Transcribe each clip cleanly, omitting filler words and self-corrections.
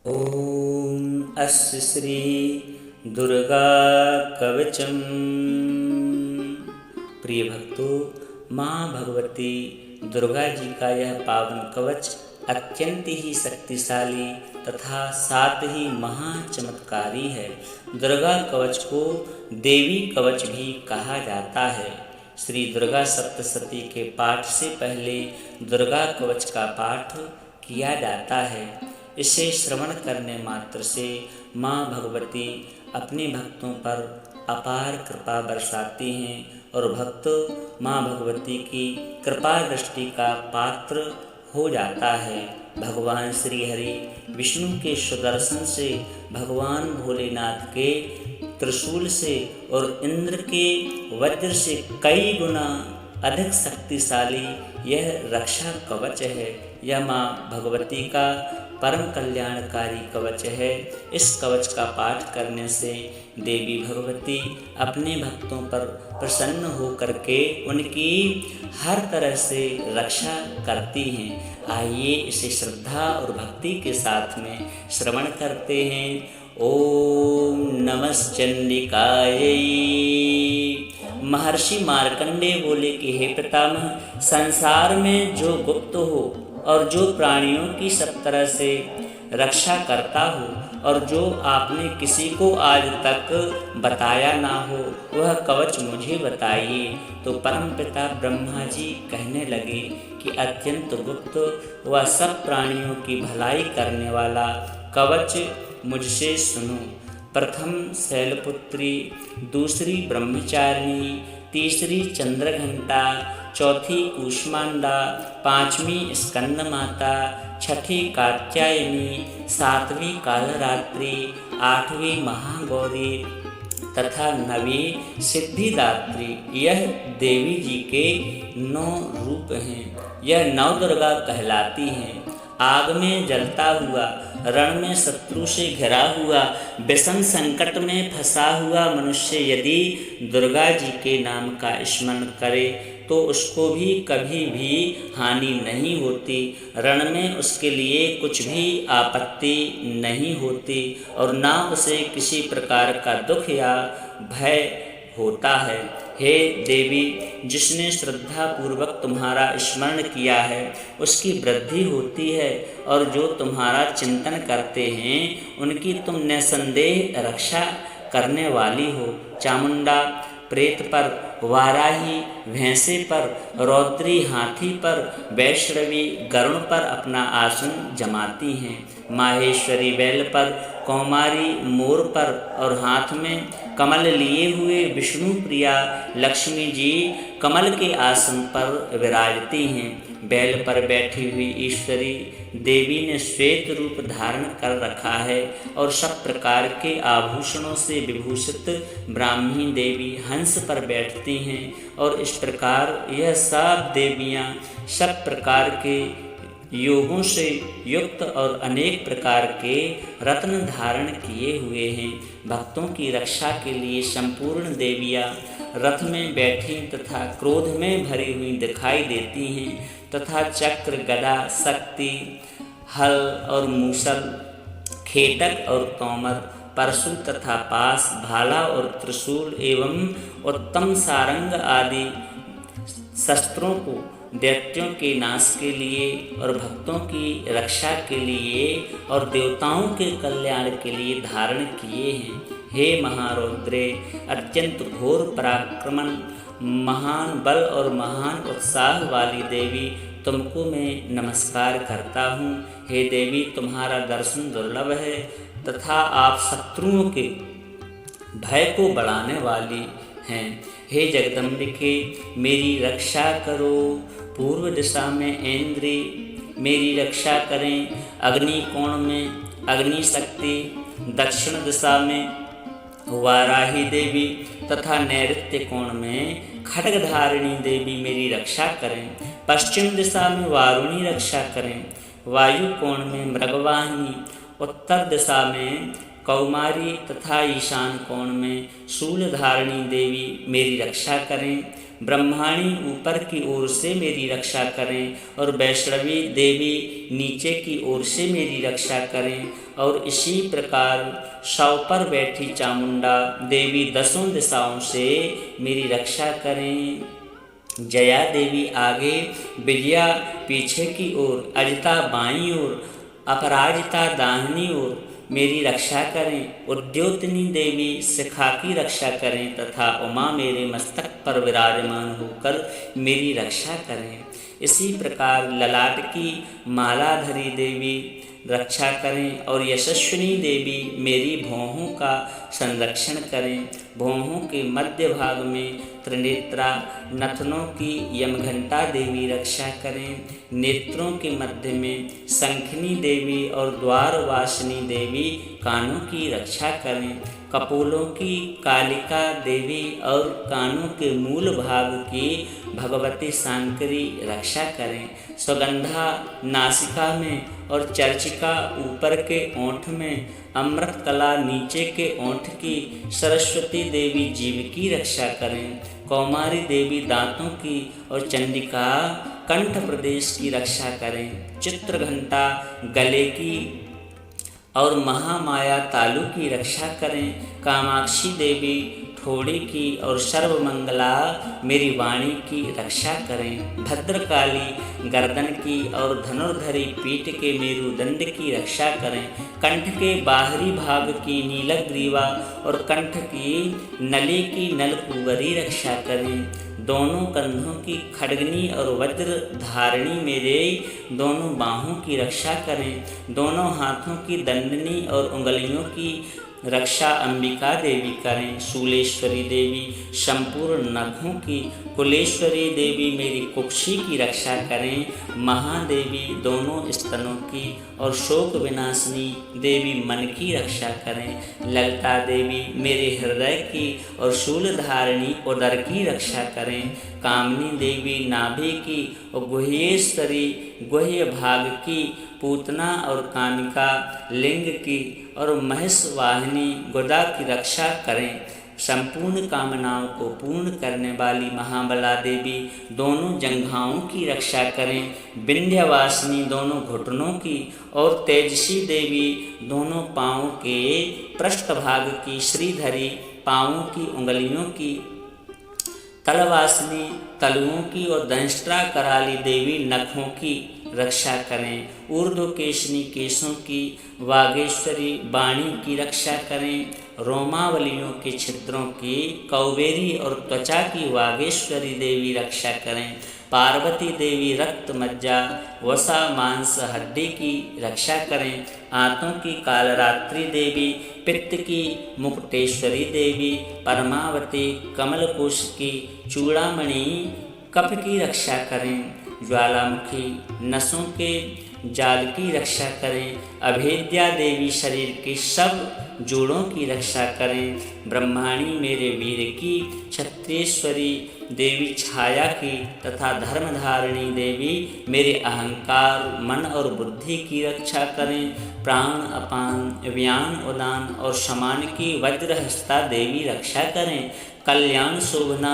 ॐ अस्य श्री दुर्गा कवचम्। प्रिय भक्तों, माँ भगवती दुर्गा जी का यह पावन कवच अत्यंत ही शक्तिशाली तथा साथ ही महाचमत्कारी है। दुर्गा कवच को देवी कवच भी कहा जाता है। श्री दुर्गा सप्तशती के पाठ से पहले दुर्गा कवच का पाठ किया जाता है। इसे श्रवण करने मात्र से माँ भगवती अपने भक्तों पर अपार कृपा बरसाती हैं और भक्त माँ भगवती की कृपा दृष्टि का पात्र हो जाता है। भगवान श्री हरि विष्णु के सुदर्शन से, भगवान भोलेनाथ के त्रिशूल से और इंद्र के वज्र से कई गुना अधिक शक्तिशाली यह रक्षा कवच है। यह माँ भगवती का परम कल्याणकारी कवच है। इस कवच का पाठ करने से देवी भगवती अपने भक्तों पर प्रसन्न होकर के उनकी हर तरह से रक्षा करती हैं। आइए इसे श्रद्धा और भक्ति के साथ में श्रवण करते हैं। ओम नमश्चंडिकायै। महर्षि मार्कंडेय बोले कि हे पितामह, संसार में जो गुप्त हो और जो प्राणियों की सब तरह से रक्षा करता हो और जो आपने किसी को आज तक बताया ना हो, वह कवच मुझे बताइए। तो परमपिता ब्रह्मा जी कहने लगे कि अत्यंत गुप्त व सब प्राणियों की भलाई करने वाला कवच मुझसे सुनो। प्रथम शैलपुत्री, दूसरी ब्रह्मचारिणी, तीसरी चंद्रघंटा, चौथी कूष्मांडा, पांचवी स्कंद माता, छठी कात्यायनी, सातवीं कालरात्रि, आठवीं महागौरी तथा नवीं सिद्धिदात्री। यह देवी जी के 9 रूप हैं। यह 9 दुर्गा कहलाती हैं। आग में जलता हुआ, रण में शत्रु से घिरा हुआ, विषम संकट में फंसा हुआ मनुष्य यदि दुर्गा जी के नाम का स्मरण करे तो उसको भी कभी भी हानि नहीं होती। रण में उसके लिए कुछ भी आपत्ति नहीं होती और ना उसे किसी प्रकार का दुख या भय होता है। हे देवी, जिसने श्रद्धा पूर्वक तुम्हारा स्मरण किया है उसकी वृद्धि होती है और जो तुम्हारा चिंतन करते हैं उनकी तुम निसंदेह रक्षा करने वाली हो। चामुंडा प्रेत पर, वाराही भैंसे पर, रौद्री हाथी पर, वैष्णवी गरुण पर अपना आसन जमाती हैं। माहेश्वरी बैल पर, कौमारी मोर पर और हाथ में कमल लिए हुए विष्णु प्रिया लक्ष्मी जी कमल के आसन पर विराजती हैं। बैल पर बैठी हुई ईश्वरी देवी ने श्वेत रूप धारण कर रखा है और सब प्रकार के आभूषणों से विभूषित ब्राह्मी देवी हंस पर बैठती हैं और इस प्रकार यह सब देवियां सब प्रकार के योगों से युक्त और अनेक प्रकार के रत्न धारण किए हुए हैं। भक्तों की रक्षा के लिए संपूर्ण देवियां रथ में बैठी तथा क्रोध में भरी हुई दिखाई देती हैं तथा चक्र, गदा, शक्ति, हल और मूसल, खेटक और तोमर, परशु तथा पास, भाला और त्रिशूल एवं उत्तम सारंग आदि शस्त्रों को दैत्यों के नाश के लिए और भक्तों की रक्षा के लिए और देवताओं के कल्याण के लिए धारण किए हैं। हे महारौद्रे, अत्यंत घोर पराक्रमण, महान बल और महान उत्साह वाली देवी, तुमको मैं नमस्कार करता हूँ। हे देवी, तुम्हारा दर्शन दुर्लभ है तथा आप शत्रुओं के भय को बढ़ाने वाली हैं। हे जगदम्बिके, मेरी रक्षा करो। पूर्व दिशा में ऐन्द्री मेरी रक्षा करें, अग्नि कोण में अग्नि शक्ति, दक्षिण दिशा में वाराही देवी तथा नैऋत्य कोण में खड्गधारिणी देवी मेरी रक्षा करें। पश्चिम दिशा में वारुणी रक्षा करें, वायु कोण में मृगवाहिनी, उत्तर दिशा में कौमारी तथा ईशान कोण में शूलधारिणी देवी मेरी रक्षा करें। ब्रह्माणी ऊपर की ओर से मेरी रक्षा करें और वैष्णवी देवी नीचे की ओर से मेरी रक्षा करें। और इसी प्रकार शव पर बैठी चामुंडा देवी दसों दिशाओं से मेरी रक्षा करें। जया देवी आगे, विजया पीछे की ओर, अजिता बाईं ओर, अपराजिता दाहिनी ओर मेरी रक्षा करें। उद्योतनी देवी शिखा की रक्षा करें तथा उमा मेरे मस्तक पर विराजमान होकर मेरी रक्षा करें। इसी प्रकार ललाट की मालाधरी देवी रक्षा करें और यशस्विनी देवी मेरी भौहों का संरक्षण करें। भौहों के मध्य भाग में त्रिनेत्रा, नथनों की यमघंटा देवी रक्षा करें। नेत्रों के मध्य में शंखिनी देवी और द्वारवासिनी देवी कानों की रक्षा करें। कपोलों की कालिका देवी और कानों के मूल भाग की भगवती शांकरी रक्षा करें। सुगंधा नासिका में और चर्चिका ऊपर के ओंठ में, अमृतकला नीचे के ओंठ की सरस्वती देवी जीव की रक्षा करें। कौमारी देवी दांतों की और चंडिका कंठ प्रदेश की रक्षा करें। चित्रघंटा गले की और महामाया तालु की रक्षा करें। कामाक्षी देवी ठोड़ी की और सर्वमंगला मेरी वाणी की रक्षा करें। भद्रकाली गर्दन की और धनुर्धरी पीठ के मेरुदंड की रक्षा करें। कंठ के बाहरी भाग की नीलग्रीवा और कंठ की नली की नलकुंवरी रक्षा करें। दोनों कंधों की खड्गनी और वज्र धारिणी मेरे दोनों बाहों की रक्षा करें। दोनों हाथों की दंडनी और उंगलियों की रक्षा अंबिका देवी करें। शूलेश्वरी देवी संपूर्ण नखों की, कुलेश्वरी देवी मेरी कुक्षी की रक्षा करें। महादेवी दोनों स्तनों की और शोक विनाशिनी देवी मन की रक्षा करें। ललिता देवी मेरे हृदय की और शूलधारिणी उदर की रक्षा करें। कामनी देवी नाभि की और गुह्येश्वरी गुह्य भाग की, पूतना और कामिका लिंग की और महेशवाहिनी गुदा की रक्षा करें। संपूर्ण कामनाओं को पूर्ण करने वाली महाबला देवी दोनों जंघाओं की रक्षा करें। विंध्यवासिनी दोनों घुटनों की और तेजसी देवी दोनों पाँवों के पृष्ठभाग की, श्रीधरी पाँवों की उंगलियों की, तलवासिनी तलुओं की और दंष्ट्रा कराली देवी नखों की रक्षा करें। ऊर्ध्वकेशनी केशों की, वागेश्वरी वाणी की रक्षा करें। रोमावलियों के छिद्रों की, कौबेरी और त्वचा की वागेश्वरी देवी रक्षा करें। पार्वती देवी रक्त मज्जा वसा मांस हड्डी की रक्षा करें। आंतों की कालरात्रि देवी, पित्त की मुकुटेश्वरी देवी, परमावती कमलकुश की चूड़ामणि कफ की रक्षा करें। ज्वालामुखी नसों के जाल की रक्षा करें। अभेद्या देवी शरीर के सब जोड़ों की रक्षा करें। ब्रह्माणी मेरे वीर की, क्षत्रेश्वरी देवी छाया की तथा धर्मधारिणी देवी मेरे अहंकार, मन और बुद्धि की रक्षा करें। प्राण अपान, व्यान उदान और समान की वज्रहस्ता देवी रक्षा करें। कल्याण शोभना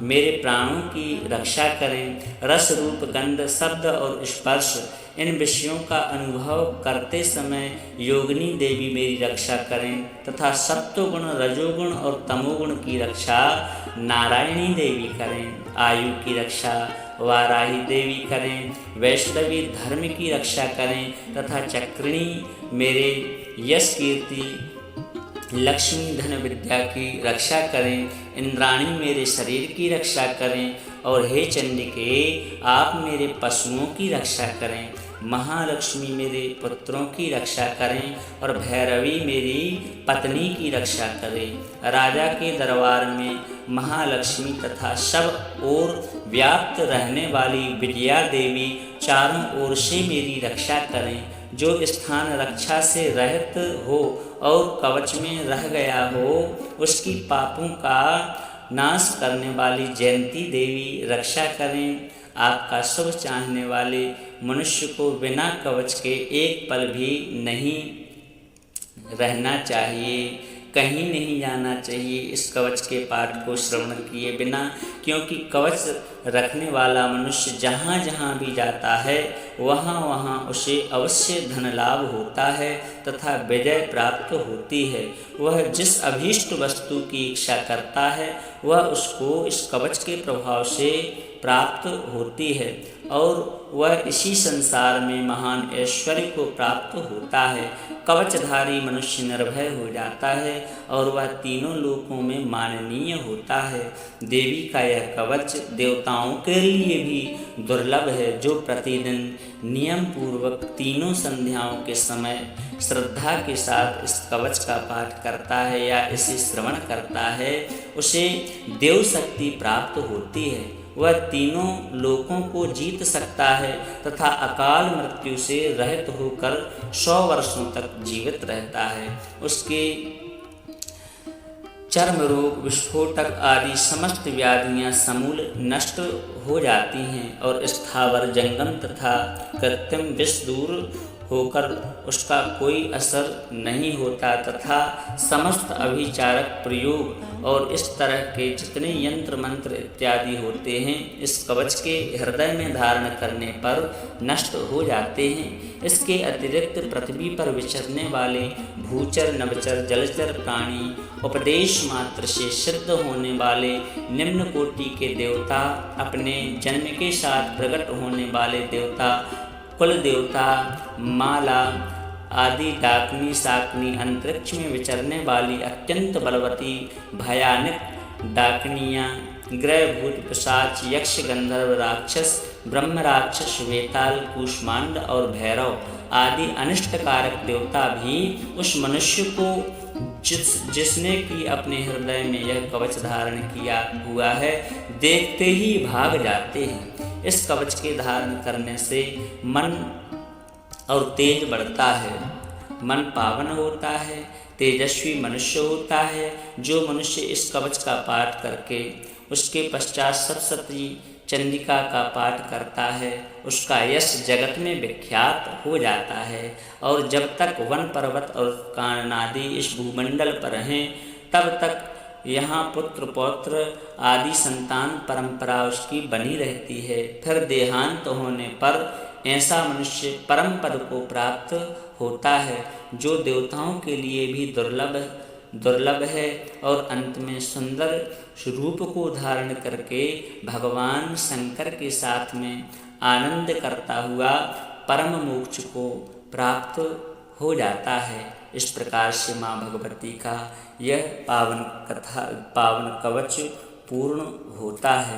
मेरे प्राणों की रक्षा करें। रस रूप गंध शब्द और स्पर्श इन विषयों का अनुभव करते समय योगिनी देवी मेरी रक्षा करें तथा सत्वगुण, रजोगुण और तमोगुण की रक्षा नारायणी देवी करें। आयु की रक्षा वाराही देवी करें। वैष्णवी धर्म की रक्षा करें तथा चक्रिणी मेरे यश कीर्ति, लक्ष्मी धन विद्या की रक्षा करें। इंद्राणी मेरे शरीर की रक्षा करें और हे चंडिके आप मेरे पशुओं की रक्षा करें। महालक्ष्मी मेरे पुत्रों की रक्षा करें और भैरवी मेरी पत्नी की रक्षा करें। राजा के दरबार में महालक्ष्मी तथा सब ओर व्याप्त रहने वाली विजया देवी चारों ओर से मेरी रक्षा करें। जो स्थान रक्षा से रहित हो और कवच में रह गया हो उसकी पापों का नाश करने वाली जयंती देवी रक्षा करें। आपका शुभ चाहने वाले मनुष्य को बिना कवच के एक पल भी नहीं रहना चाहिए, कहीं नहीं जाना चाहिए इस कवच के पाठ को श्रवण किए बिना, क्योंकि कवच रखने वाला मनुष्य जहाँ जहाँ भी जाता है वहाँ वहाँ उसे अवश्य धन लाभ होता है तथा विजय प्राप्त होती है। वह जिस अभीष्ट वस्तु की इच्छा करता है वह उसको इस कवच के प्रभाव से प्राप्त होती है और वह इसी संसार में महान ऐश्वर्य को प्राप्त होता है। कवचधारी मनुष्य निर्भय हो जाता है और वह तीनों लोकों में माननीय होता है। देवी का यह कवच देवताओं के लिए भी दुर्लभ है। जो प्रतिदिन नियम पूर्वक तीनों संध्याओं के समय श्रद्धा के साथ इस कवच का पाठ करता है या इसे श्रवण करता है उसे देव शक्ति प्राप्त होती है। वह तीनों लोकों को जीत सकता है तथा अकाल मृत्यु से रहित होकर 100 वर्षों तक जीवित रहता है। उसके चर्म रोग, विस्फोटक आदि समस्त व्याधियां समूल नष्ट हो जाती हैं और स्थावर जंगम तथा कृत्रिम विष दूर होकर उसका कोई असर नहीं होता तथा समस्त अभिचारक प्रयोग और इस तरह के जितने यंत्र मंत्र इत्यादि होते हैं इस कवच के हृदय में धारण करने पर नष्ट हो जाते हैं। इसके अतिरिक्त पृथ्वी पर विचरने वाले भूचर, नभचर, जलचर प्राणी, उपदेश मात्र से सिद्ध होने वाले निम्न कोटि के देवता, अपने जन्म के साथ प्रकट होने वाले देवता, कुल देवता, माला आदि डाकनी शाकनी, अंतरिक्ष में विचरने वाली अत्यंत बलवती भयानक डाकनियाँ, ग्रह भूत पिशाच, यक्ष गंधर्व राक्षस, ब्रह्म राक्षस, वेताल, कूष्मांड और भैरव आदि अनिष्टकारक देवता भी उस मनुष्य को जिसने कि अपने हृदय में यह कवच धारण किया हुआ है देखते ही भाग जाते हैं। इस कवच के धारण करने से मन और तेज बढ़ता है, मन पावन होता है, तेजस्वी मनुष्य होता है। जो मनुष्य इस कवच का पाठ करके उसके पश्चात सप्तशती चंडिका का पाठ करता है उसका यश जगत में विख्यात हो जाता है और जब तक वन पर्वत और काननादि इस भूमंडल पर हैं तब तक यहाँ पुत्र पौत्र आदि संतान परंपरा उसकी बनी रहती है। फिर देहांत होने पर ऐसा मनुष्य परम पद को प्राप्त होता है जो देवताओं के लिए भी दुर्लभ है और अंत में सुंदर रूप को धारण करके भगवान शंकर के साथ में आनंद करता हुआ परम मोक्ष को प्राप्त हो जाता है। इस प्रकार से माँ भगवती का यह पावन कवच पूर्ण होता है।